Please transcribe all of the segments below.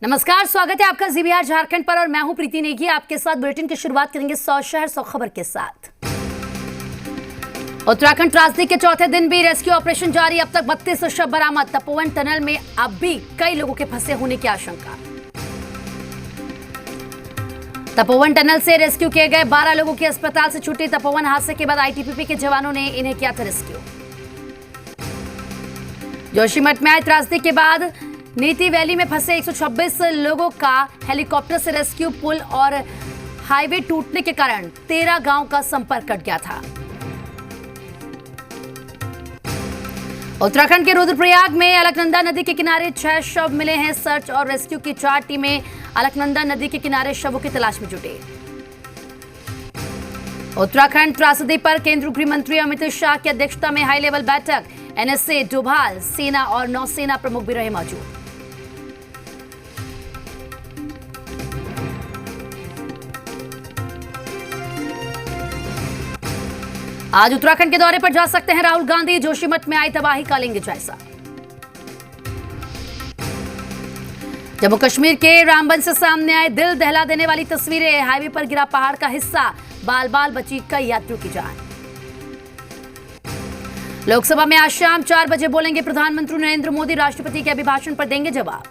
नमस्कार, स्वागत है आपका जीबीआर झारखंड पर और मैं हूं प्रीति नेगी। आपके साथ बुलेटिन की शुरुआत करेंगे 100 शहर 100 खबर के साथ। उत्तराखंड त्रासदी के चौथे दिन भी रेस्क्यू ऑपरेशन जारी। अब तक 32 शव बरामद। तपोवन टनल में अब भी कई लोगों के फंसे होने की आशंका। तपोवन टनल से रेस्क्यू किए गए 12 लोगों की अस्पताल से छुट्टी। तपोवन हादसे के बाद आईटीबीपी के जवानों ने इन्हें किया था रेस्क्यू। जोशीमठ में आई त्रासदी के बाद नीति वैली में फंसे 126 लोगों का हेलीकॉप्टर से रेस्क्यू। पुल और हाईवे टूटने के कारण 13 गांव का संपर्क कट गया था। उत्तराखंड के रुद्रप्रयाग में अलकनंदा नदी के किनारे 6 शव मिले हैं। सर्च और रेस्क्यू की 4 टीमें अलकनंदा नदी के किनारे शवों की तलाश में जुटी। उत्तराखंड त्रासदी पर केंद्रीय गृह मंत्री अमित शाह की अध्यक्षता में हाई लेवल बैठक। एनएसए, डोभाल, सेना और नौसेना प्रमुख भी रहे मौजूद। आज उत्तराखंड के दौरे पर जा सकते हैं राहुल गांधी। जोशीमठ में आई तबाही का लेंगे जायजा। जम्मू कश्मीर के रामबन से सामने आए दिल दहला देने वाली तस्वीरें। हाईवे पर गिरा पहाड़ का हिस्सा, बाल बाल बची कई यात्रियों की जान। लोकसभा में आज शाम 4 बजे बोलेंगे प्रधानमंत्री नरेंद्र मोदी। राष्ट्रपति के अभिभाषण पर देंगे जवाब।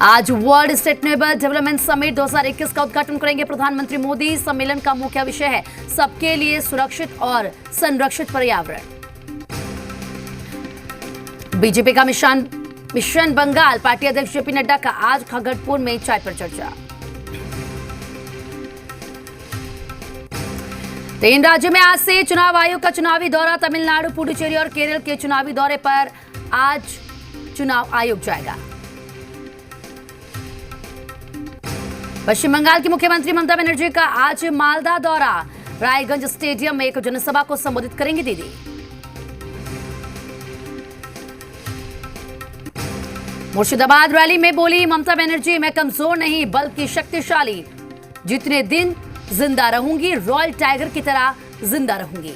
आज वर्ल्ड सस्टेनेबल डेवलपमेंट समिट 2021 का उद्घाटन करेंगे प्रधानमंत्री मोदी। सम्मेलन का मुख्य विषय है सबके लिए सुरक्षित और संरक्षित पर्यावरण। बीजेपी का मिशन बंगाल। पार्टी अध्यक्ष जेपी नड्डा का आज खगड़पुर में चाय पर चर्चा। 3 राज्यों में आज से चुनाव आयोग का चुनावी दौरा। तमिलनाडु, पुडुचेरी और केरल के चुनावी दौरे पर आज चुनाव आयोग जाएगा। पश्चिम बंगाल की मुख्यमंत्री ममता बनर्जी का आज मालदा दौरा। रायगंज स्टेडियम में एक जनसभा को संबोधित करेंगी दीदी। मुर्शिदाबाद रैली में बोली ममता बनर्जी, मैं कमजोर नहीं बल्कि शक्तिशाली। जितने दिन जिंदा रहूंगी रॉयल टाइगर की तरह जिंदा रहूंगी।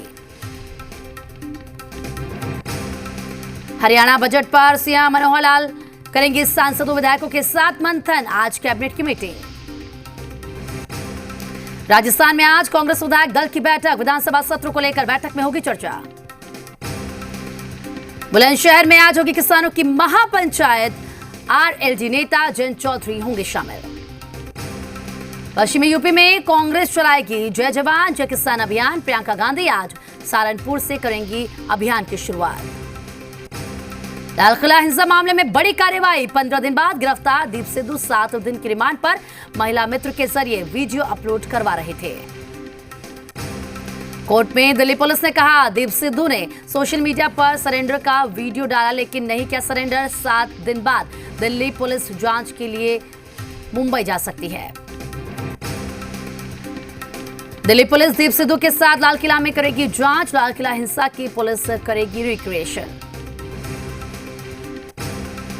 हरियाणा बजट पर सीएम मनोहर लाल करेंगे सांसदों विधायकों के साथ मंथन। आज कैबिनेट की मीटिंग। राजस्थान में आज कांग्रेस विधायक दल की बैठक। विधानसभा सत्र को लेकर बैठक में होगी चर्चा। बुलंदशहर में आज होगी किसानों की महापंचायत। आरएलडी नेता जयंत चौधरी होंगे शामिल। पश्चिमी यूपी में कांग्रेस चलाएगी जय जवान जय किसान अभियान। प्रियंका गांधी आज सहारनपुर से करेंगी अभियान की शुरुआत। लाल किला हिंसा मामले में बड़ी कार्रवाई। 15 दिन बाद गिरफ्तार दीप सिद्धू 7 दिन की रिमांड पर महिला मित्र के जरिए वीडियो अपलोड करवा रहे थे। कोर्ट में दिल्ली पुलिस ने कहा दीप सिद्धू ने सोशल मीडिया पर सरेंडर का वीडियो डाला लेकिन नहीं किया सरेंडर। 7 दिन बाद दिल्ली पुलिस जांच के लिए मुंबई जा सकती है। दिल्ली पुलिस दीप सिद्धू के साथ लाल किला में करेगी जांच। लाल किला हिंसा की पुलिस करेगी रिक्रिएशन।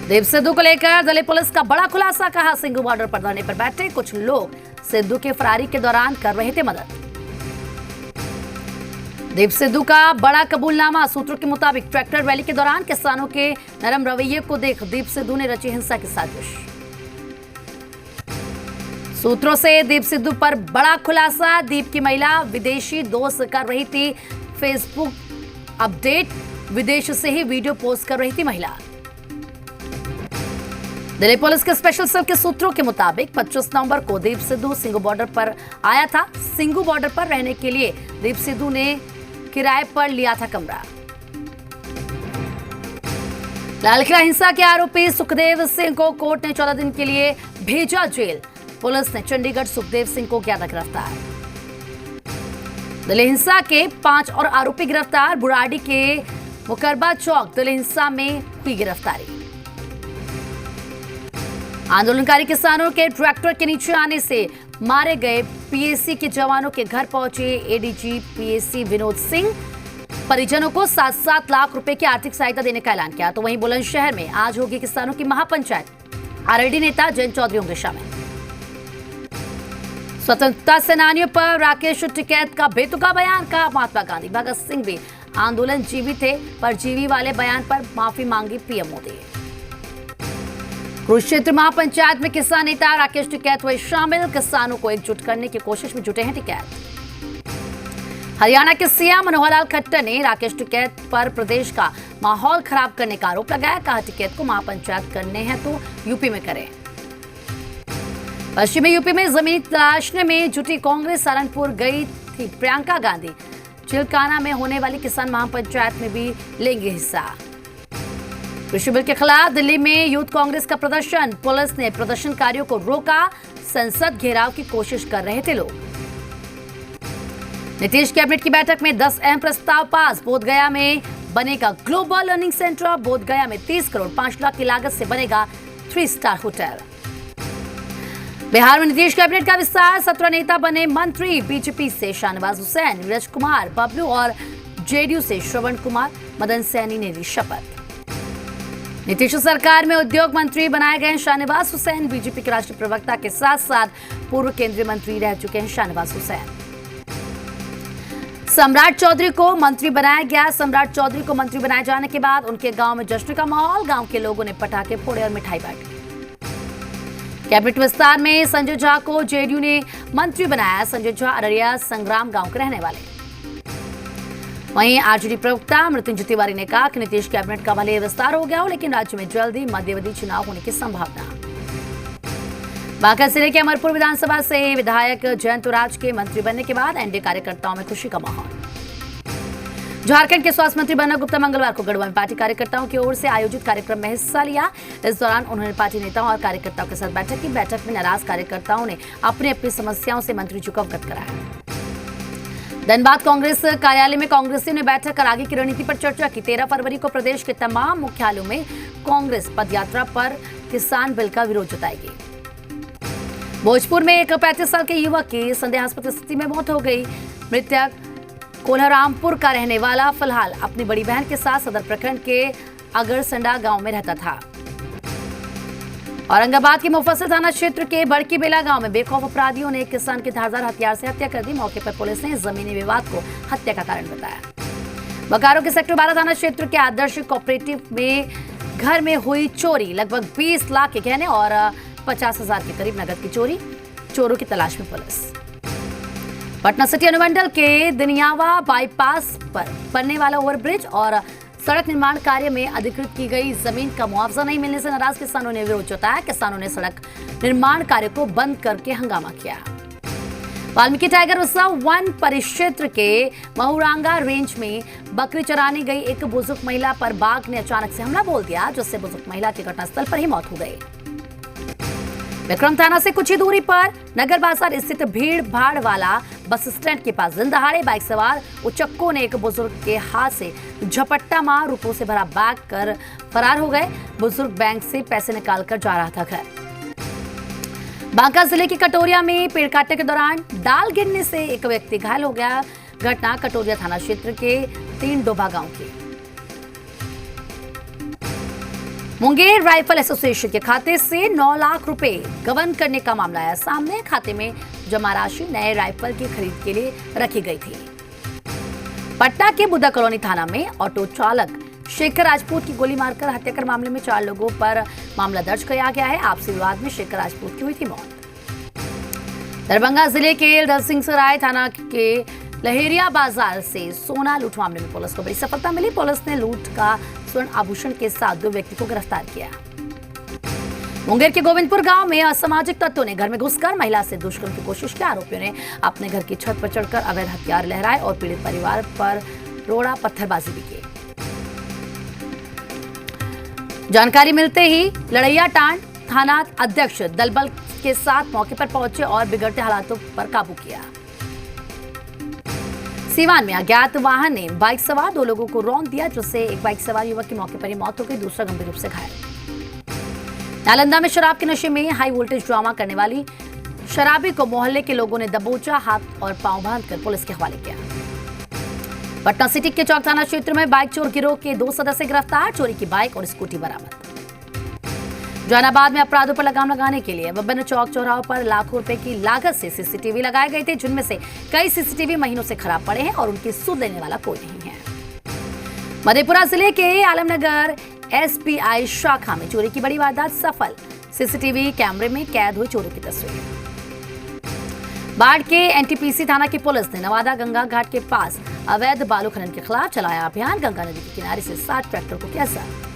दीप सिद्धू को लेकर दिल्ली पुलिस का बड़ा खुलासा। कहा सिंघू बॉर्डर पर धरने पर बैठे कुछ लोग सिद्धू के फरारी के दौरान कर रहे थे मदद। दीप सिद्धू का बड़ा कबूलनामा। सूत्रों के मुताबिक ट्रैक्टर रैली के दौरान किसानों के नरम रवैये को देख दीप सिद्धू ने रची हिंसा की साजिश। सूत्रों से दीप सिद्धू पर बड़ा खुलासा। दीप की महिला विदेशी दोस्त कर रही थी फेसबुक अपडेट। विदेश से ही वीडियो पोस्ट कर रही थी महिला। दिल्ली पुलिस के स्पेशल सेल के सूत्रों के मुताबिक 25 नवंबर को दीप सिद्धू सिंघू बॉर्डर पर आया था। सिंघू बॉर्डर पर रहने के लिए दीप सिद्धू ने किराए पर लिया था कमरा। लाल किला हिंसा के आरोपी सुखदेव सिंह को कोर्ट ने 14 दिन के लिए भेजा जेल। पुलिस ने चंडीगढ़ सुखदेव सिंह को किया था गिरफ्तार। दिल्ली हिंसा के 5 और आरोपी गिरफ्तार। बुराड़ी के मुकरबा चौक दिल्ली हिंसा में हुई गिरफ्तारी। आंदोलनकारी किसानों के ट्रैक्टर के नीचे आने से मारे गए पीएसी के जवानों के घर पहुंचे एडीजी पीएसी विनोद सिंह। परिजनों को 7-7 लाख रुपए की आर्थिक सहायता देने का ऐलान किया। तो वहीं बुलंदशहर में आज होगी किसानों की महापंचायत। आरएलडी नेता जयंत चौधरी होंगे शामिल। स्वतंत्रता सेनानियों पर राकेश टिकैत का बेतुका बयान। कहा महात्मा गांधी भगत सिंह भी आंदोलनजीवी थे, परजीवी वाले बयान पर माफी मांगी पीएम मोदी। कुरुक्षेत्र महापंचायत में किसान नेता राकेश टिकैत हुए शामिल, किसानों को एकजुट करने की कोशिश में जुटे हैं टिकैत। हरियाणा के सीएम मनोहर लाल खट्टर ने राकेश टिकैत पर प्रदेश का माहौल खराब करने का आरोप लगाया। कहा, टिकैत को महापंचायत करने हैं तो यूपी में करें। पश्चिमी यूपी में जमीन तलाशने में जुटी कांग्रेस सहारनपुर गई थी प्रियंका गांधी। चिलकाना में होने वाली किसान महापंचायत में भी लेंगे हिस्सा। कृषि बिल के खिलाफ दिल्ली में यूथ कांग्रेस का प्रदर्शन, पुलिस ने प्रदर्शनकारियों को रोका, संसद घेराव की कोशिश कर रहे थे लोग। नीतीश कैबिनेट की बैठक में 10 अहम प्रस्ताव पास। बोधगया में बनेगा ग्लोबल लर्निंग सेंटर। बोधगया में 30 करोड़ 5 लाख की लागत से बनेगा 3 स्टार होटल। बिहार में नीतीश कैबिनेट का विस्तार, 17 नेता बने मंत्री। बीजेपी से शाहनवाज हुसैन, नीरज कुमार, बबलू और जेडीयू से श्रवण कुमार, मदन सैनी ने ली शपथ। नीतीश सरकार में उद्योग मंत्री बनाए गए शाहनवाज हुसैन। बीजेपी के राष्ट्रीय प्रवक्ता के साथ साथ पूर्व केंद्रीय मंत्री रह चुके हैं शाहनवाज हुसैन। सम्राट चौधरी को मंत्री बनाया गया। सम्राट चौधरी को मंत्री बनाए जाने के बाद उनके गांव में जश्न का माहौल। गांव के लोगों ने पटाखे फोड़े और मिठाई बांटी। कैबिनेट विस्तार में संजय झा को जेडीयू ने मंत्री बनाया। संजय झा अररिया संग्राम गांव के रहने वाले। वहीं आरजेडी प्रवक्ता मृत्युंजय तिवारी ने कहा कि नीतीश कैबिनेट का भले विस्तार हो गया हो, लेकिन राज्य में जल्दी मध्यावधि चुनाव होने की संभावना। बांका जिले के अमरपुर विधानसभा से विधायक जयंत राज के मंत्री बनने के बाद एनडीए कार्यकर्ताओं में खुशी का माहौल। झारखंड के स्वास्थ्य मंत्री बन्ना गुप्ता मंगलवार को गढ़वा में पार्टी कार्यकर्ताओं की ओर से आयोजित कार्यक्रम में हिस्सा लिया। इस दौरान उन्होंने पार्टी नेताओं और कार्यकर्ताओं के साथ बैठक की। बैठक में नाराज कार्यकर्ताओं ने अपनी अपनी समस्याओं से मंत्री जी को अवगत कराया। धनबाद कांग्रेस कार्यालय में कांग्रेसियों ने बैठक कर आगे की रणनीति पर चर्चा की। 13 फरवरी को प्रदेश के तमाम मुख्यालयों में कांग्रेस पदयात्रा पर किसान बिल का विरोध जताएगी। भोजपुर में एक 35 साल के युवक की संदेहास्पद स्थिति में मौत हो गई। मृतक कोल्हारामपुर का रहने वाला फिलहाल अपनी बड़ी बहन के साथ सदर प्रखंड के अगरसंडा गांव में रहता था। औरंगाबाद के मुफस्सिल थाना क्षेत्र के बड़की बेला गांव में बेखौफ अपराधियों ने एक किसान की धारदार हथियार से हत्या कर दी। मौके पर पुलिस ने जमीनी विवाद को हत्या का कारण बताया। बोकारो के सेक्टर 12 थाना क्षेत्र के आदर्श कोऑपरेटिव में घर में हुई चोरी। लगभग 20 लाख के गहने और 50,000 के करीब नकद की चोरी। चोरों की तलाश में पुलिस। पटना सिटी अनुमंडल के दिनियावा बाईपास पर बनने वाला ओवरब्रिज और सड़क निर्माण कार्य में अधिकृत की गई जमीन का मुआवजा नहीं मिलने से नाराज किसानों ने विरोध जताया। किसानों ने सड़क निर्माण कार्य को बंद करके हंगामा किया। वाल्मीकि टाइगर रिजर्व वन परिक्षेत्र के महुरांगा रेंज में बकरी चराने गई एक बुजुर्ग महिला पर बाघ ने अचानक से हमला बोल दिया, जिससे बुजुर्ग महिला की घटनास्थल पर ही मौत हो गई। विक्रम थाना से कुछ ही दूरी पर नगर बाजार स्थित भीड़ भाड़ वाला बस स्टैंड के पास दिन दहाड़े बाइक सवार उचक्कों ने एक बुजुर्ग के हाथ से झपट्टा मार रुपयों से भरा बैग कर फरार हो गए। बुजुर्ग बैंक से पैसे निकालकर जा रहा था घर। बांका जिले के कटोरिया में पेड़ काटने के दौरान डाल गिरने से एक व्यक्ति घायल हो गया। घटना कटोरिया थाना क्षेत्र के 3 डोभा गांव की। मुंगेर राइफल एसोसिएशन के खाते से 9 लाख रुपए गबन करने का मामला आया सामने। खाते में जमा राशि नए राइफल की खरीद के लिए रखी गई थी। पटना के बुद्धा कॉलोनी थाना में ऑटो चालक शेखर राजपूत की गोली मारकर हत्या कर मामले में 4 लोगों पर मामला दर्ज किया गया है। आपसी विवाद में शेखर राजपूत की हुई थी मौत। दरभंगा जिले के दलसिंहसराय थाना के लहेरिया बाजार से सोना लूट मामले में पुलिस को बड़ी सफलता मिली। पुलिस ने लूट का स्वर्ण आभूषण के साथ 2 व्यक्ति को गिरफ्तार किया। मुंगेर के गोविंदपुर गांव में असामाजिक तत्वों ने घर में घुसकर महिला से दुष्कर्म की कोशिश की। आरोपियों ने अपने घर की छत पर चढ़कर अवैध हथियार लहराए और पीड़ित परिवार पर रोड़ा पत्थरबाजी भी की। जानकारी मिलते ही लड़ैयाटांड थाना अध्यक्ष दलबल के साथ मौके पर पहुंचे और बिगड़ते हालातों पर काबू किया। सीवान में अज्ञात वाहन ने बाइक सवार 2 लोगों को रौंद दिया, जिससे एक बाइक सवार युवक की मौके पर ही मौत हो गई, दूसरा गंभीर रूप से घायल। नालंदा में शराब के नशे में हाई वोल्टेज ड्रामा करने वाली शराबी को मोहल्ले के लोगों ने दबोचा, हाथ और पांव बांधकर पुलिस के हवाले किया। पटना सिटी के चौक थाना क्षेत्र में बाइक चोर गिरोह के 2 सदस्य गिरफ्तार, चोरी की बाइक और स्कूटी बरामद। जहानाबाद में अपराधों पर लगाम लगाने के लिए विभिन्न चौक चौराहों पर लाखों रुपए की लागत से सीसीटीवी लगाए गए थे, जिनमें से कई सीसीटीवी महीनों से खराब पड़े हैं और उनकी सुध लेने वाला कोई नहीं है। मधेपुरा जिले के आलमनगर एसबीआई शाखा में चोरी की बड़ी वारदात सफल। सीसीटीवी कैमरे में कैद हुई चोरों की तस्वीर। बाढ़ के एनटीपीसी थाना की पुलिस ने नवादा गंगा घाट के पास अवैध बालू खनन के खिलाफ चलाया अभियान। गंगा नदी के किनारे से 7 ट्रैक्टर को किया जब्त।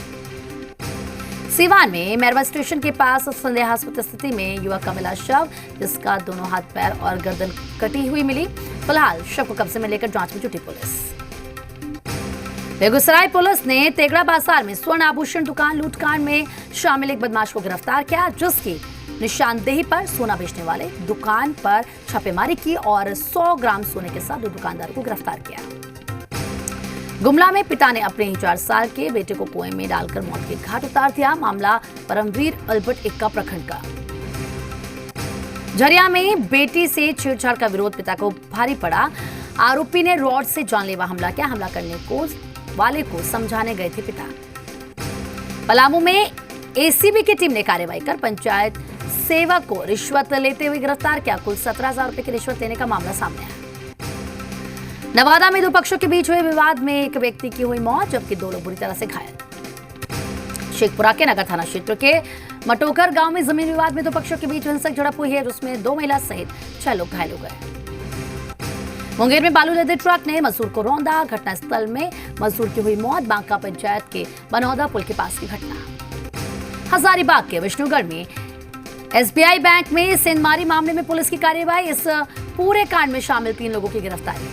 सीवान में मैरवा स्टेशन के पास संदेहास्पद स्थिति में युवक का मिला शव, जिसका दोनों हाथ पैर और गर्दन कटी हुई मिली। फिलहाल शव को कब्जे में लेकर जांच में जुटी पुलिस। बेगूसराय पुलिस ने तेगड़ा बाजार में स्वर्ण आभूषण दुकान लूटकांड में शामिल एक बदमाश को गिरफ्तार किया, जिसकी निशानदेही पर सोना बेचने वाले दुकान पर छापेमारी की और 100 ग्राम सोने के साथ 2 दुकानदारों को गिरफ्तार किया। गुमला में पिता ने अपने ही 4 साल के बेटे को कुएं में डालकर मौत के घाट उतार दिया। मामला परमवीर अल्बर्ट इक्का प्रखंड का। झरिया में बेटी से छेड़छाड़ का विरोध पिता को भारी पड़ा। आरोपी ने रॉड से जानलेवा हमला किया। हमला करने को वाले को समझाने गए थे पिता। पलामू में एसीबी की टीम ने कार्रवाई कर पंचायत सेवक को रिश्वत लेते हुए गिरफ्तार किया। कुल 17,000 रुपए की रिश्वत लेने का मामला सामने आया। नवादा में 2 पक्षों के बीच हुए विवाद में एक व्यक्ति की हुई मौत, जबकि 2 लोग बुरी तरह से घायल। शेखपुरा के नगर थाना क्षेत्र के मटोकर गांव में जमीन विवाद में 2 पक्षों के बीच हिंसक झड़प हुई है, जिसमें 2 महिला सहित 6 लोग घायल हो गए। मुंगेर में बालू लदे ट्रक ने मजदूर को रौंदा। घटनास्थल में मजदूर की हुई मौत। बांका पंचायत के बनौदा पुल के पास की घटना। हजारीबाग के विष्णुगढ़ में एसबीआई बैंक में सेंधमारी मामले में पुलिस की कार्रवाई। इस पूरे कांड में शामिल 3 लोगों की गिरफ्तारी।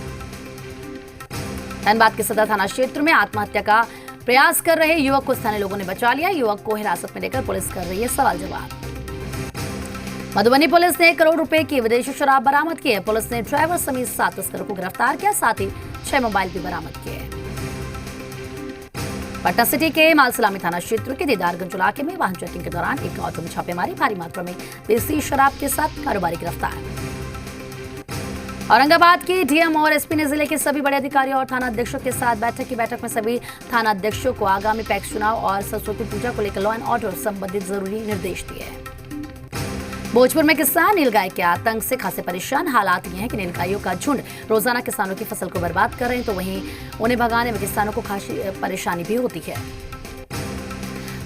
धनबाद के सदर थाना क्षेत्र में आत्महत्या का प्रयास कर रहे युवक को स्थानीय लोगों ने बचा लिया। युवक को हिरासत में लेकर पुलिस कर रही है सवाल जवाब। मधुबनी पुलिस ने करोड़ रुपए की विदेशी शराब बरामद की है। पुलिस ने ड्राइवर समेत 7 तस्करों को गिरफ्तार किया, साथ ही 6 मोबाइल भी बरामद किए। पटना सिटी के मालसलामी थाना क्षेत्र के दीदारगंज इलाके में वाहन चेकिंग के दौरान एक ऑटो में छापेमारी। भारी मात्रा में देसी शराब के साथ कारोबारी गिरफ्तार। औरंगाबाद के डीएम और एसपी ने जिले के सभी बड़े अधिकारियों और थाना अध्यक्षों के साथ बैठक में सभी थाना अध्यक्षों को आगामी पैक्स चुनाव और सरस्वती पूजा को लेकर लॉ एंड ऑर्डर संबंधित जरूरी निर्देश दिए हैं। भोजपुर में किसान नीलगाय के आतंक से खासे परेशान। हालात ये हैं कि नीलगायों का झुंड रोजाना किसानों की फसल को बर्बाद कर रहे हैं, तो वहीं उन्हें भगाने में किसानों को खासी परेशानी भी होती है।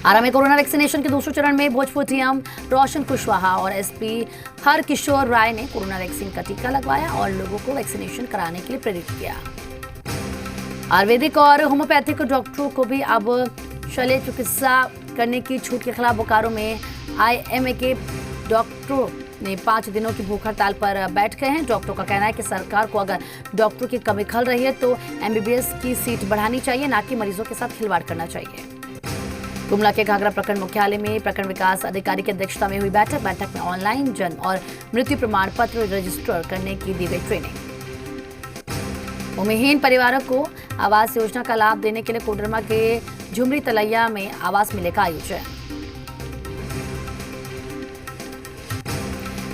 आरा में कोरोना वैक्सीनेशन के दूसरे चरण में भोजपुर डीएम रोशन कुशवाहा और एसपी हर किशोर राय ने कोरोना वैक्सीन का टीका लगवाया और लोगों को वैक्सीनेशन कराने के लिए प्रेरित किया। आयुर्वेदिक और होम्योपैथिक डॉक्टरों को भी अब शल्य चिकित्सा करने की छूट के खिलाफ बोकारो में आईएमए के डॉक्टरों ने 5 दिनों की भूख हड़ताल पर बैठ गए हैं। डॉक्टरों का कहना है कि सरकार को अगर डॉक्टरों की कमी खल रही है तो एमबीबीएस की सीट बढ़ानी चाहिए, ना कि मरीजों के साथ खिलवाड़ करना चाहिए। गुमला के घाघरा प्रखंड मुख्यालय में प्रखंड विकास अधिकारी की अध्यक्षता में हुई बैठक में ऑनलाइन जन्म और मृत्यु प्रमाण पत्र रजिस्टर करने की दी गई ट्रेनिंग। भूमिहीन परिवारों को आवास योजना का लाभ देने के लिए कोडरमा के झुमरी तलैया में आवास मेले का आयोजन।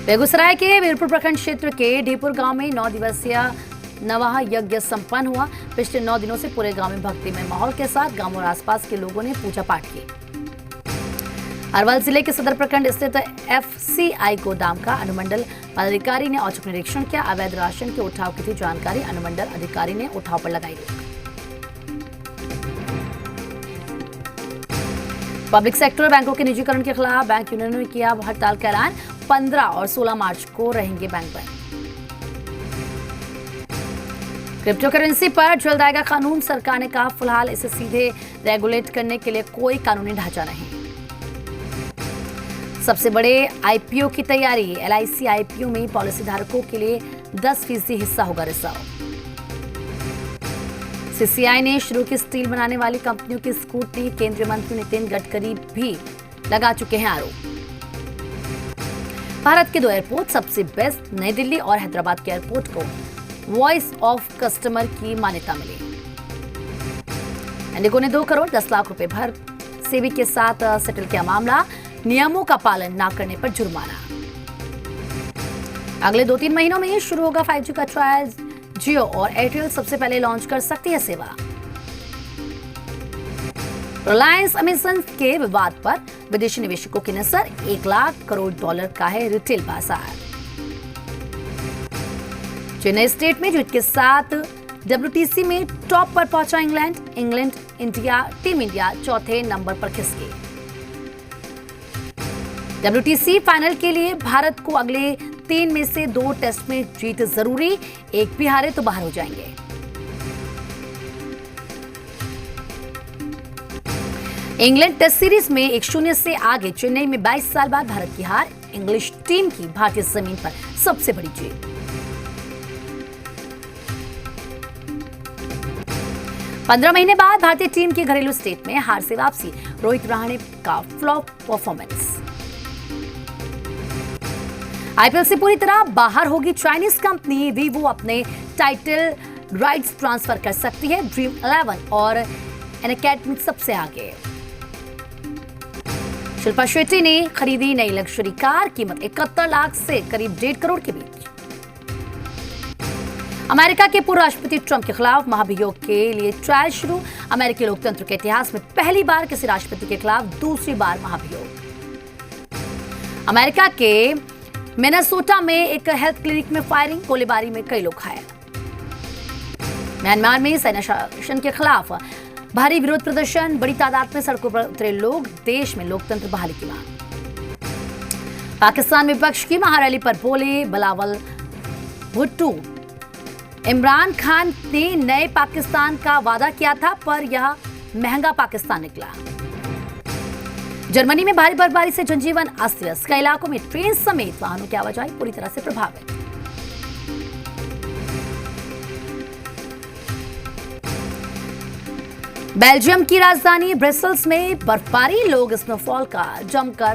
बेगूसराय के वीरपुर प्रखंड क्षेत्र के ढीपुर गांव में 9 दिवसीय नवाह यज्ञ संपन्न हुआ। पिछले 9 दिनों से पूरे गांव में भक्तिमय माहौल के साथ गांव और आसपास के लोगों ने पूजा पाठ की। अरवल जिले के सदर प्रखंड स्थित एफसीआई गोदाम का अनुमंडल पदाधिकारी ने औचक निरीक्षण किया। अवैध राशन के उठाव की थी जानकारी। अनुमंडल अधिकारी ने उठाव पर लगाई रोक। पब्लिक सेक्टर बैंकों के निजीकरण के खिलाफ बैंक यूनियनों ने किया हड़ताल का ऐलान। 15 और 16 मार्च को रहेंगे बैंक बंद। क्रिप्टो करेंसी पर जल्द आएगा कानून। सरकार ने कहा फिलहाल इसे सीधे रेगुलेट करने के लिए कोई कानूनी ढांचा नहीं। सबसे बड़े आईपीओ की तैयारी। एलआईसी आईपीओ में पॉलिसी धारकों के लिए 10% हिस्सा होगा रिजर्व। सीसीआई ने शुरू की स्टील बनाने वाली कंपनियों की स्कूटनी। केंद्रीय मंत्री नितिन गडकरी भी लगा चुके हैं आरोप। भारत के 2 एयरपोर्ट सबसे बेस्ट। नई दिल्ली और हैदराबाद के एयरपोर्ट को वॉइस ऑफ कस्टमर की मान्यता मिली। इंडिगो ने 2 करोड़ 10 लाख रुपए भर सेबी के साथ सेटल किया मामला। नियमों का पालन न करने पर जुर्माना। अगले 2-3 महीनों में शुरू होगा 5G का ट्रायल। जियो और एयरटेल सबसे पहले लॉन्च कर सकती है सेवा। रिलायंस अमेजन के विवाद पर विदेशी निवेशकों की नजर। $1 लाख करोड़ का है रिटेल बाजार। चेन्नई स्टेट में जीत के साथ WTC में टॉप पर पहुंचा इंग्लैंड टीम इंडिया चौथे नंबर पर खिसकी। WTC फाइनल के लिए भारत को अगले 3 में से 2 टेस्ट में जीत जरूरी, एक भी हारे तो बाहर हो जाएंगे। इंग्लैंड टेस्ट सीरीज में 1-0 से आगे चेन्नई में 22 साल बाद भारत की हार, इंग्लिश टीम की भारतीय जमीन पर सबसे बड़ी जीत। पंद्रह महीने बाद भारतीय टीम की घरेलू स्टेट में हार से वापसी, रोहित रहाणे का फ्लॉप परफॉर्मेंस। IPL से पूरी तरह बाहर होगी चाइनीज कंपनी वीवो, अपने टाइटल राइट्स ट्रांसफर कर सकती है। ड्रीम 11 और अनअकैडमी सबसे आगे। शिल्पा शेट्टी ने खरीदी नई लग्जरी कार, कीमत 71 लाख से करीब 1.5 करोड़ के बीच। अमेरिका के पूर्व राष्ट्रपति ट्रंप के खिलाफ महाभियोग के लिए ट्रायल शुरू, अमेरिकी लोकतंत्र के इतिहास में पहली बार किसी राष्ट्रपति के खिलाफ दूसरी बार महाभियोग। अमेरिका के मिनेसोटा में एक हेल्थ क्लिनिक में फायरिंग, गोलीबारी में कई लोग घायल। म्यांमार में सेना शासन के खिलाफ भारी विरोध प्रदर्शन, बड़ी तादाद में सड़कों पर उतरे लोग, देश में लोकतंत्र बहाली की मांग। पाकिस्तान में विपक्ष की महारैली पर बोले बिलावल भुट्टो, इमरान खान ने नए पाकिस्तान का वादा किया था, पर यह महंगा पाकिस्तान निकला। जर्मनी में भारी बर्फबारी से जनजीवन अस्त व्यस्त, कई इलाकों में ट्रेन समेत वाहनों की आवाजाही पूरी तरह से प्रभावित। बेल्जियम की राजधानी ब्रसेल्स में बर्फबारी, लोग स्नोफॉल का जमकर